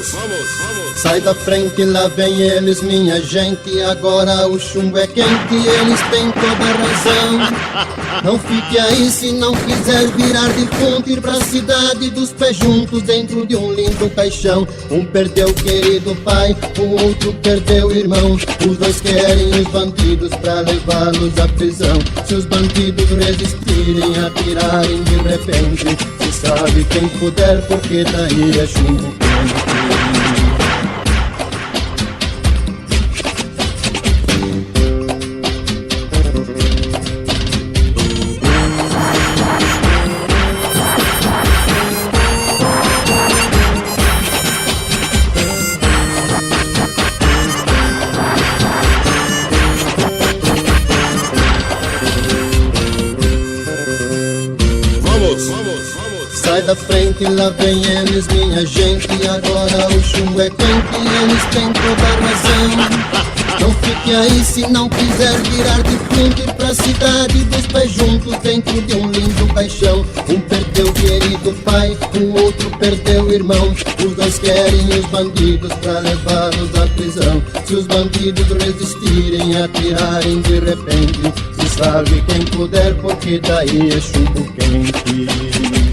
vamos, vamos. Sai da frente, lá vem eles, minha gente. Agora o chumbo é quente, eles têm toda a razão. Não fique aí se não quiser virar de ponte, ir pra cidade dos pés juntos dentro de um lindo caixão. Um perdeu o querido pai, o outro perdeu o irmão. Os dois querem os bandidos pra levá-los à prisão. Se os bandidos resistirem, atirarem de repente, se sabe quem puder, porque daí é chumbo quente. Sai da frente, lá vem eles, minha gente. Agora o chumbo é quente, eles têm toda a razão. Não fique aí se não quiser virar de frente, ir pra cidade dos pés juntos dentro de um lindo caixão. Um perdeu o querido pai, o outro perdeu o irmão. Os dois querem os bandidos pra levá-los à prisão. Se os bandidos resistirem, atirarem de repente, se salve quem puder, porque daí é chumbo quente.